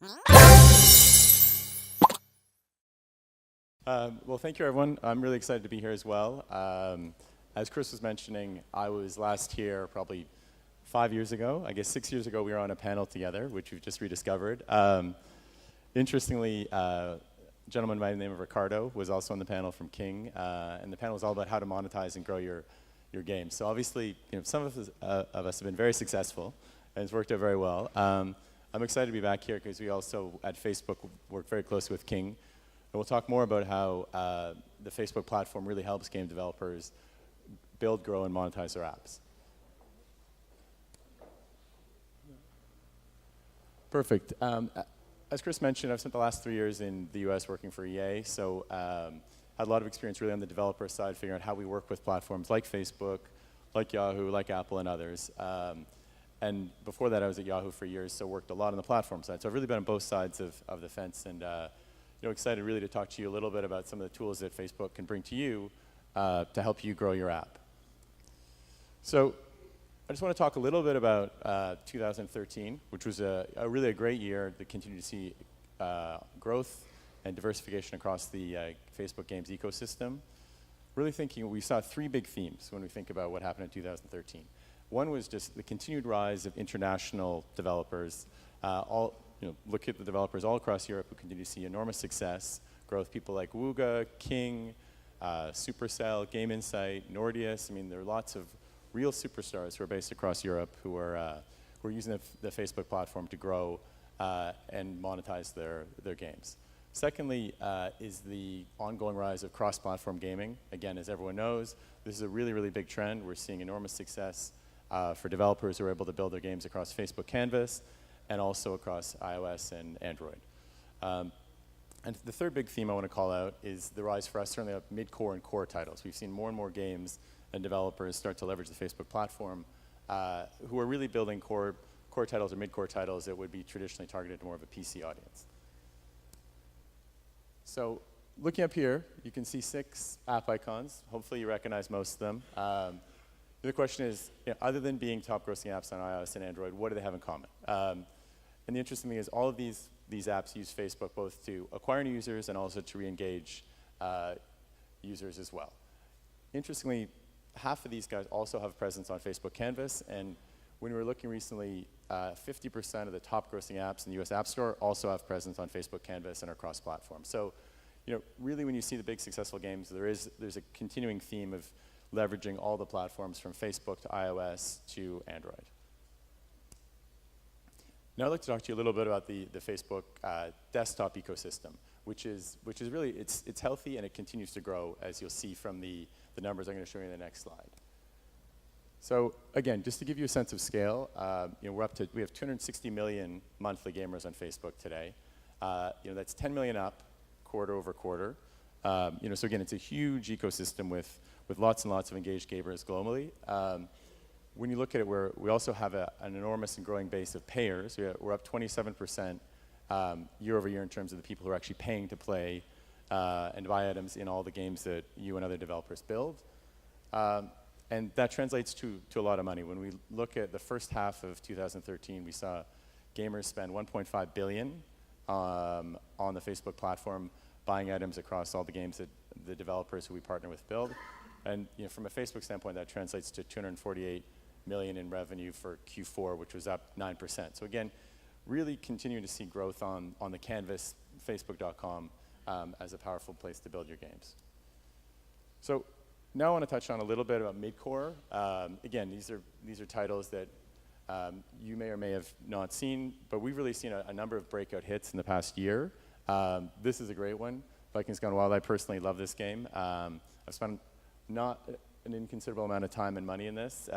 Well, thank you, everyone. I'm really excited to be here as well. As Chris was mentioning, I was last here probably 5 years ago. I guess 6 years ago, we were on a panel together, which we've just rediscovered. Interestingly, a gentleman by the name of Ricardo was also on the panel from King, and the panel was all about how to monetize and grow your game. So obviously, some of us have been very successful, and it's worked out very well. I'm excited to be back here because we also, at Facebook, work very closely with King. And we'll talk more about how the Facebook platform really helps game developers build, grow, and monetize their apps. Perfect. As Chris mentioned, I've spent the last 3 years in the US working for EA, so had a lot of experience really on the developer side, figuring out how we work with platforms like Facebook, like Yahoo, like Apple, and others. And before that, I was at Yahoo for years, so worked a lot on the platform side. So I've really been on both sides of the fence, and excited really to talk to you a little bit about some of the tools that Facebook can bring to you to help you grow your app. So I just want to talk a little bit about 2013, which was really a great year to continue to see growth and diversification across the Facebook games ecosystem. Really thinking, we saw 3 big themes when we think about what happened in 2013. One was just the continued rise of international developers. Look at the developers all across Europe who continue to see enormous success, growth. People like Wooga, King, Supercell, Game Insight, Nordeus. I mean, there are lots of real superstars who are based across Europe who are using the Facebook platform to grow and monetize their games. Secondly, is the ongoing rise of cross-platform gaming. Again, as everyone knows, this is a really, really big trend. We're seeing enormous success for developers who are able to build their games across Facebook Canvas and also across iOS and Android. And the third big theme I want to call out is the rise for us certainly of mid-core and core titles. We've seen more and more games and developers start to leverage the Facebook platform who are really building core titles or mid-core titles that would be traditionally targeted to more of a PC audience. So looking up here, you can see 6 app icons. Hopefully you recognize most of them. The question is, other than being top grossing apps on iOS and Android, what do they have in common? And the interesting thing is all of these apps use Facebook both to acquire new users and also to re-engage users as well. Interestingly, half of these guys also have presence on Facebook Canvas, and when we were looking recently, 50% of the top grossing apps in the US App Store also have presence on Facebook Canvas and are cross-platform. So, really when you see the big successful games, there's a continuing theme of leveraging all the platforms from Facebook to iOS to Android. Now I'd like to talk to you a little bit about the Facebook desktop ecosystem, which is really, it's healthy and it continues to grow, as you'll see from the numbers I'm going to show you in the next slide. So again, just to give you a sense of scale, we have 260 million monthly gamers on Facebook today. That's 10 million up quarter over quarter. So again, it's a huge ecosystem with lots and lots of engaged gamers globally. When you look at it, we also have an enormous and growing base of payers. We're up 27% year over year in terms of the people who are actually paying to play and buy items in all the games that you and other developers build. And that translates to a lot of money. When we look at the first half of 2013, we saw gamers spend $1.5 billion on the Facebook platform, buying items across all the games that the developers who we partner with build. And from a Facebook standpoint, that translates to $248 million in revenue for Q4, which was up 9%. So again, really continuing to see growth on the canvas, facebook.com, as a powerful place to build your games. So now I want to touch on a little bit about mid-core. Again, these are titles that you may or may have not seen, but we've really seen a number of breakout hits in the past year. This is a great one, Vikings Gone Wild. I personally love this game. I've spent not an inconsiderable amount of time and money in this.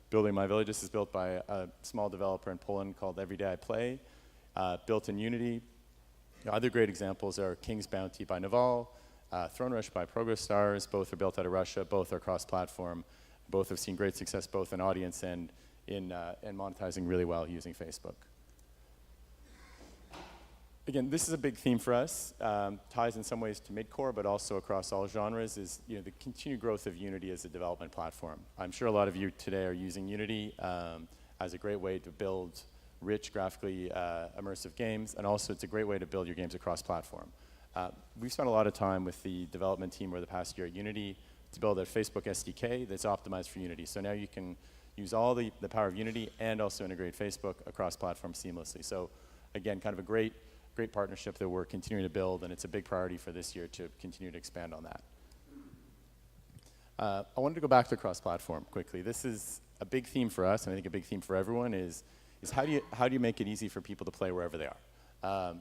Building My Village. This is built by a small developer in Poland called Every Day I Play, built in Unity. Other great examples are King's Bounty by Naval, Throne Rush by ProgoStars. Both are built out of Russia. Both are cross-platform. Both have seen great success both in audience and in monetizing really well using Facebook. Again, this is a big theme for us. Ties in some ways to mid-core, but also across all genres, is the continued growth of Unity as a development platform. I'm sure a lot of you today are using Unity as a great way to build rich, graphically immersive games, and also it's a great way to build your games across platform. We've spent a lot of time with the development team over the past year at Unity to build a Facebook SDK that's optimized for Unity. So now you can use all the power of Unity and also integrate Facebook across platforms seamlessly. So again, kind of a great partnership that we're continuing to build, and it's a big priority for this year to continue to expand on that. I wanted to go back to cross-platform quickly. This is a big theme for us, and I think a big theme for everyone is how do you make it easy for people to play wherever they are?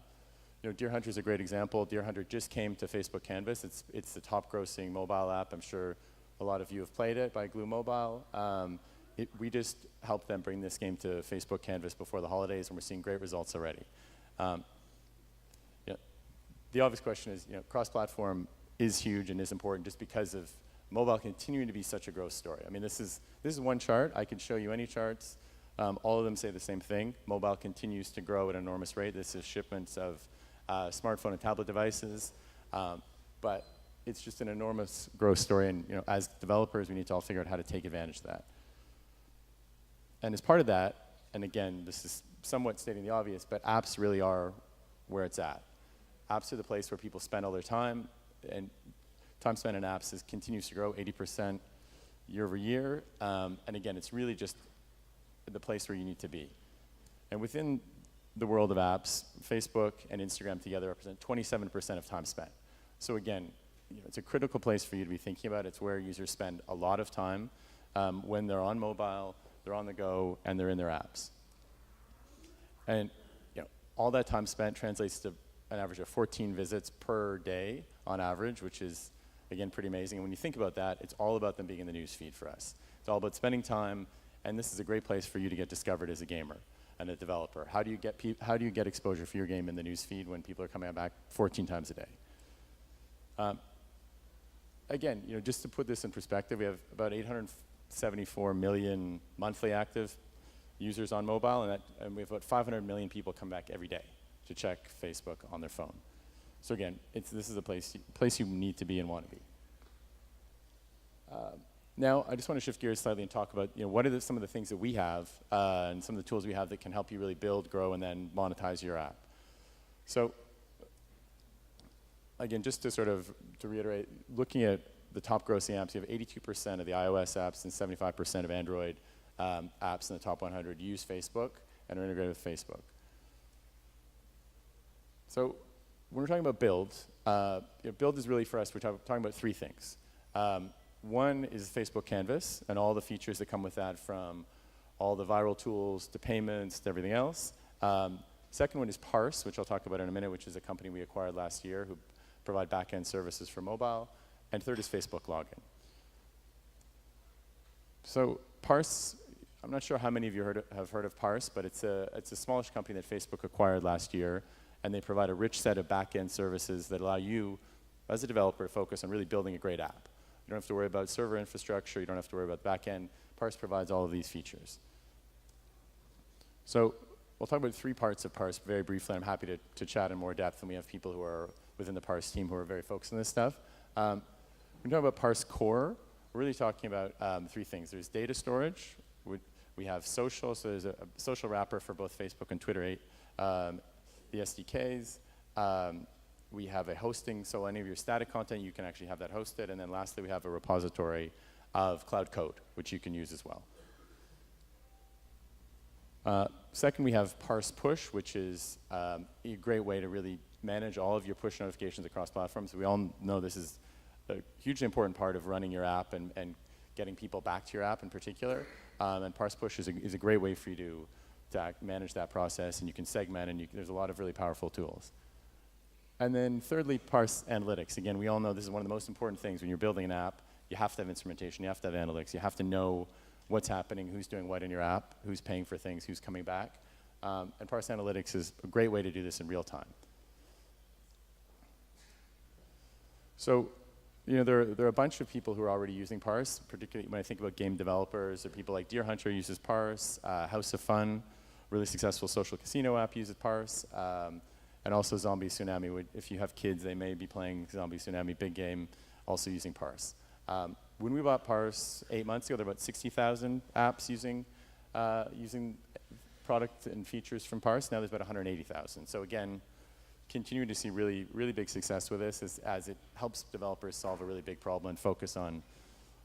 Deer Hunter is a great example. Deer Hunter just came to Facebook Canvas. It's the top-grossing mobile app. I'm sure a lot of you have played it by Glue Mobile. We just helped them bring this game to Facebook Canvas before the holidays, and we're seeing great results already. The obvious question is, cross-platform is huge and is important just because of mobile continuing to be such a growth story. I mean, this is one chart. I could show you any charts. All of them say the same thing. Mobile continues to grow at an enormous rate. This is shipments of smartphone and tablet devices. But it's just an enormous growth story. And as developers, we need to all figure out how to take advantage of that. And as part of that, and again, this is somewhat stating the obvious, but apps really are where it's at. Apps are the place where people spend all their time, and time spent in apps continues to grow 80% year over year. And again, it's really just the place where you need to be. And within the world of apps, Facebook and Instagram together represent 27% of time spent. So again, it's a critical place for you to be thinking about. It's where users spend a lot of time when they're on mobile, they're on the go, and they're in their apps. And all that time spent translates to an average of 14 visits per day on average, which is, again, pretty amazing. And when you think about that, it's all about them being in the news feed for us. It's all about spending time, and this is a great place for you to get discovered as a gamer and a developer. How do you get exposure for your game in the news feed when people are coming back 14 times a day? Again, just to put this in perspective, we have about 874 million monthly active users on mobile, and we have about 500 million people come back every day to check Facebook on their phone. So again, this is a place you need to be and want to be. Now, I just want to shift gears slightly and talk about what are some of the things that we have and some of the tools we have that can help you really build, grow, and then monetize your app. So again, just to reiterate, looking at the top grossing apps, you have 82% of the iOS apps and 75% of Android apps in the top 100 use Facebook and are integrated with Facebook. So when we're talking about build, build is really for us, we're talking about three things. One is Facebook Canvas and all the features that come with that, from all the viral tools to payments to everything else. Second one is Parse, which I'll talk about in a minute, which is a company we acquired last year who provide back-end services for mobile. And third is Facebook Login. So Parse, I'm not sure how many of you have heard of Parse, but it's a smallish company that Facebook acquired last year, and they provide a rich set of back-end services that allow you, as a developer, to focus on really building a great app. You don't have to worry about server infrastructure. You don't have to worry about back-end. Parse provides all of these features. So we'll talk about three parts of Parse very briefly. I'm happy to chat in more depth, and we have people who are within the Parse team who are very focused on this stuff. When we talk about Parse Core, we're really talking about three things. There's data storage. We have social, so there's a social wrapper for both Facebook and Twitter, the SDKs. We have a hosting, so any of your static content, you can actually have that hosted. And then lastly, we have a repository of cloud code, which you can use as well. Second, we have Parse Push, which is a great way to really manage all of your push notifications across platforms. We all know this is a hugely important part of running your app and getting people back to your app in particular. And Parse Push is a great way for you to manage that process, and you can segment, and there's a lot of really powerful tools. And then thirdly, Parse Analytics. Again, we all know this is one of the most important things when you're building an app. You have to have instrumentation, you have to have analytics, you have to know what's happening, who's doing what in your app, who's paying for things, who's coming back. And Parse Analytics is a great way to do this in real time. So, there are a bunch of people who are already using Parse, particularly when I think about game developers, or people like Deer Hunter uses Parse, House of Fun, really successful social casino app uses Parse, and also Zombie Tsunami. If you have kids, they may be playing Zombie Tsunami, big game, also using Parse. When we bought Parse 8 months ago, there were about 60,000 apps using product and features from Parse. Now there's about 180,000. So again, continuing to see really, really big success with this as it helps developers solve a really big problem and focus on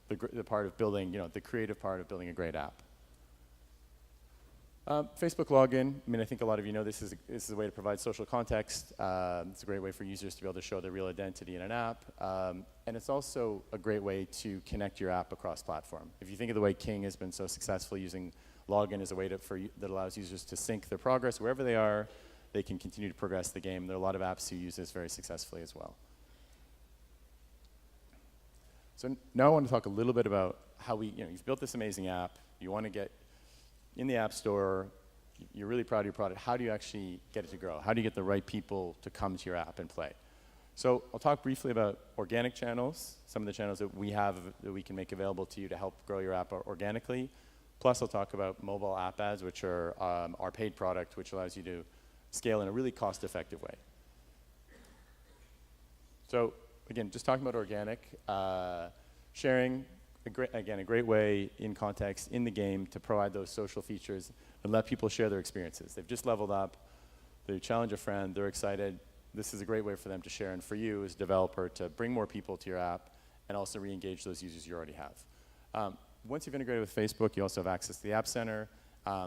the part of building, the creative part of building a great app. Facebook login, I mean, I think a lot of you know this is a way to provide social context. It's a great way for users to be able to show their real identity in an app. And it's also a great way to connect your app across platform. If you think of the way King has been so successful using login as a way that allows users to sync their progress wherever they are, they can continue to progress the game. There are a lot of apps who use this very successfully as well. So now I want to talk a little bit about how you've built this amazing app. You want to get in the App Store. You're really proud of your product. How do you actually get it to grow? How do you get the right people to come to your app and play? So I'll talk briefly about organic channels, some of the channels that we have that we can make available to you to help grow your app organically. Plus, I'll talk about mobile app ads, which are our paid product, which allows you to scale in a really cost-effective way. So again, just talking about organic, sharing, again, a great way in context in the game to provide those social features and let people share their experiences. They've just leveled up, they challenge a friend, they're excited. This is a great way for them to share, and for you as a developer to bring more people to your app and also re-engage those users you already have. Once you've integrated with Facebook, you also have access to the App Center.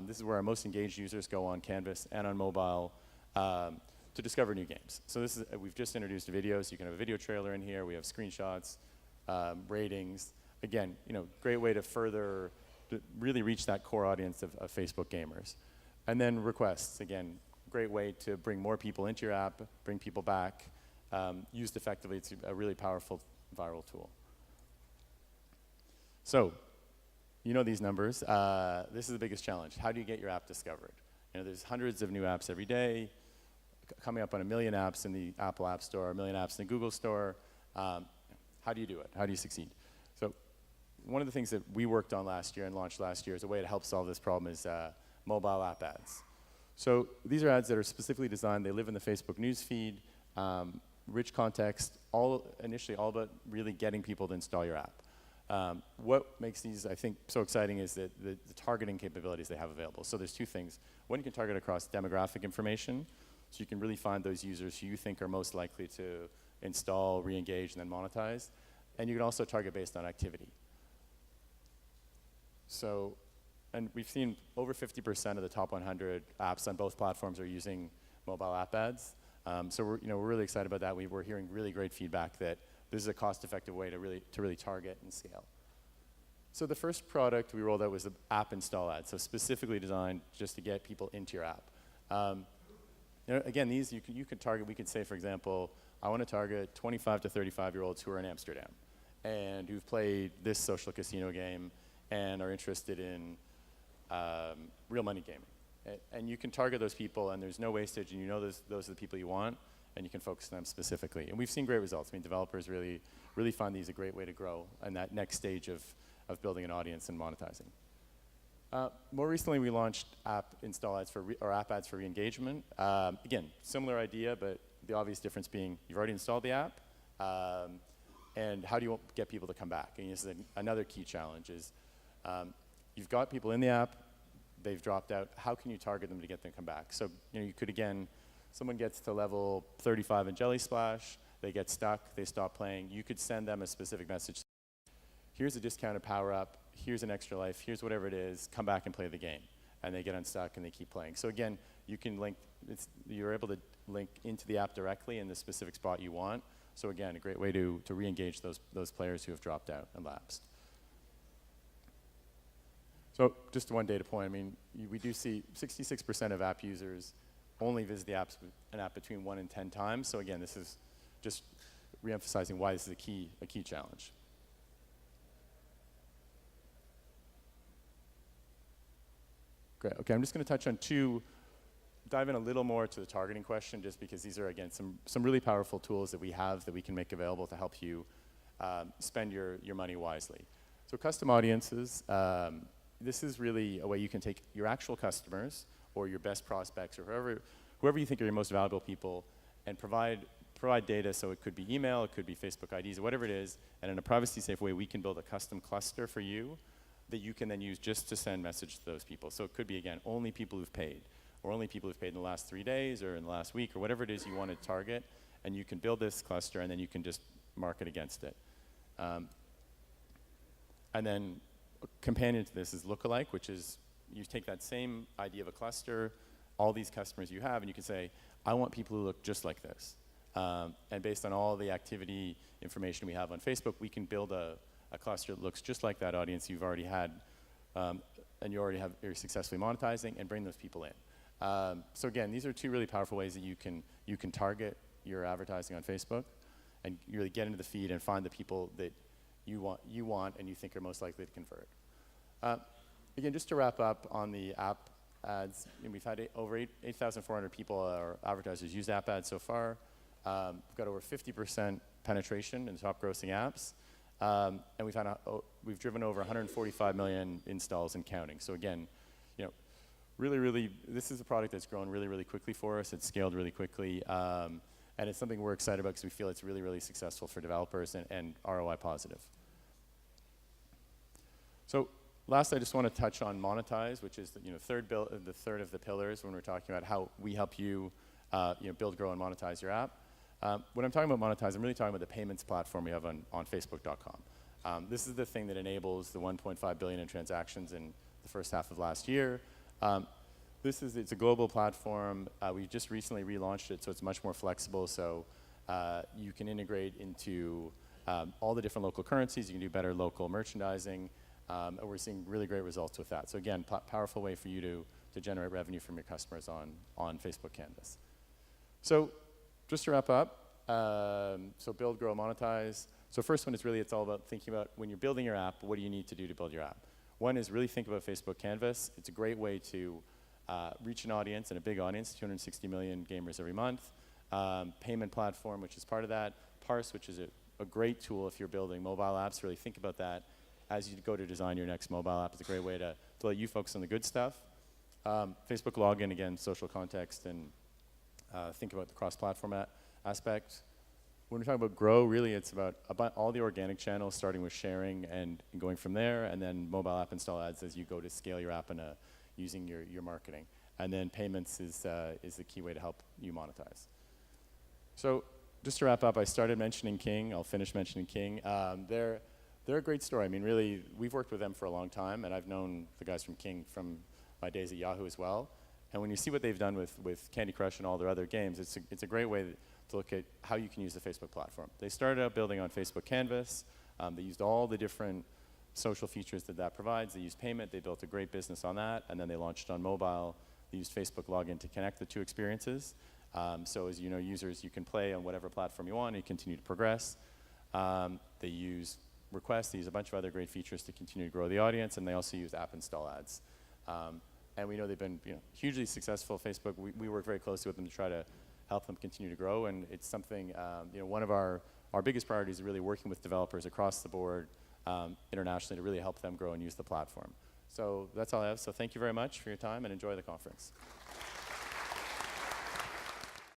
This is where our most engaged users go on Canvas and on mobile to discover new games. So this is, we've just introduced videos. You can have a video trailer in here. We have screenshots, ratings. Again, great way to further really reach that core audience of Facebook gamers. And then requests, again, great way to bring more people into your app, bring people back. Used effectively, it's a really powerful viral tool. So, these numbers. This is the biggest challenge. How do you get your app discovered? There's hundreds of new apps every day, coming up on 1 million apps in the Apple App Store, 1 million apps in the Google Store. How do you do it? How do you succeed? So one of the things that we worked on last year and launched last year as a way to help solve this problem is mobile app ads. So these are ads that are specifically designed. They live in the Facebook news feed, rich context, initially all about really getting people to install your app. What makes these, I think, so exciting is that the targeting capabilities they have available. So there's two things. One, you can target across demographic information, so you can really find those users who you think are most likely to install, re-engage, and then monetize. And you can also target based on activity. So, and we've seen over 50% of the top 100 apps on both platforms are using mobile app ads. So we're really excited about that. We're hearing really great feedback that this is a cost-effective way to really target and scale. So the first product we rolled out was the app install ad, so specifically designed just to get people into your app. Again, these you could target. We could say, for example, I want to target 25 to 35-year-olds who are in Amsterdam and who've played this social casino game and are interested in real money gaming. And you can target those people, and there's no wastage, and those are the people you want, and you can focus on them specifically. And we've seen great results. I mean, developers really find these a great way to grow in that next stage of building an audience and monetizing. More recently, we launched app install ads or app ads for re-engagement. Again, similar idea, but the obvious difference being you've already installed the app, and how do you get people to come back? And this is another key challenge is you've got people in the app, they've dropped out. How can you target them to get them to come back? So you could, again, someone gets to level 35 in Jelly Splash, they get stuck, they stop playing. You could send them a specific message. Here's a discounted power-up, here's an extra life, here's whatever it is, come back and play the game. And they get unstuck and they keep playing. So again, you can link, you're able to link into the app directly in the specific spot you want. So again, a great way to re-engage those players who have dropped out and lapsed. So just one data point, I mean, we do see 66% of app users only visit an app between 1 and 10 times. So again, this is just re-emphasizing why this is a key challenge. Great, okay, I'm just gonna touch on dive in a little more to the targeting question, just because these are, again, some really powerful tools that we have that we can make available to help you spend your money wisely. So custom audiences, this is really a way you can take your actual customers or your best prospects or whoever you think are your most valuable people and provide data. So it could be email, it could be Facebook IDs, whatever it is, and in a privacy safe way, we can build a custom cluster for you that you can then use just to send message to those people. So it could be, again, only people who've paid, or only people who've paid in the last 3 days or in the last week, or whatever it is you want to target, and you can build this cluster, and then you can just market against it. And then a companion to this is lookalike, which is you take that same idea of a cluster, all these customers you have, and you can say, I want people who look just like this. And based on all the activity information we have on Facebook, we can build a cluster that looks just like that audience you've already had, and you already have very successfully monetizing, and bring those people in. So again, these are two really powerful ways that you can target your advertising on Facebook, and you really get into the feed and find the people that you want and you think are most likely to convert. Again, just to wrap up on the app ads, we've had over 8,400 people, or advertisers, use app ads so far. We've got over 50% penetration in the top grossing apps. And we've driven over 145 million installs and counting. So again, really, this is a product that's grown really, really quickly for us. It's scaled really quickly. And it's something we're excited about because we feel it's really, really successful for developers and ROI positive. So last, I just want to touch on Monetize, which is the third of the pillars when we're talking about how we help you build, grow, and monetize your app. When I'm talking about Monetize, I'm really talking about the payments platform we have on Facebook.com. This is the thing that enables the 1.5 billion in transactions in the first half of last year. It's a global platform. We just recently relaunched it, so it's much more flexible. So you can integrate into all the different local currencies. You can do better local merchandising. And we're seeing really great results with that. So again, powerful way for you to generate revenue from your customers on Facebook Canvas. So just to wrap up, so build, grow, monetize. So first one is really, it's all about thinking about when you're building your app, what do you need to do to build your app? One is really think about Facebook Canvas. It's a great way to reach an audience, and a big audience, 260 million gamers every month. Payment platform, which is part of that. Parse, which is a great tool if you're building mobile apps. Really think about that as you go to design your next mobile app. It's a great way to let you focus on the good stuff. Facebook login, again, social context, and think about the cross-platform aspect. When we're talking about grow, really it's about all the organic channels, starting with sharing and going from there, and then mobile app install ads as you go to scale your app using your marketing. And then payments is the key way to help you monetize. So just to wrap up, I started mentioning King. I'll finish mentioning King. They're a great story. I mean, really, we've worked with them for a long time, and I've known the guys from King from my days at Yahoo as well. And when you see what they've done with Candy Crush and all their other games, it's a great way to look at how you can use the Facebook platform. They started out building on Facebook Canvas. They used all the different social features that provides. They used payment. They built a great business on that, and then they launched on mobile. They used Facebook login to connect the two experiences. So as you know, users, you can play on whatever platform you want, and you continue to progress. They use requests. They use a bunch of other great features to continue to grow the audience, and they also use app install ads. And we know they've been hugely successful. Facebook, we work very closely with them to try to help them continue to grow, and it's something, one of our biggest priorities is really working with developers across the board internationally to really help them grow and use the platform. So that's all I have. So thank you very much for your time, and enjoy the conference.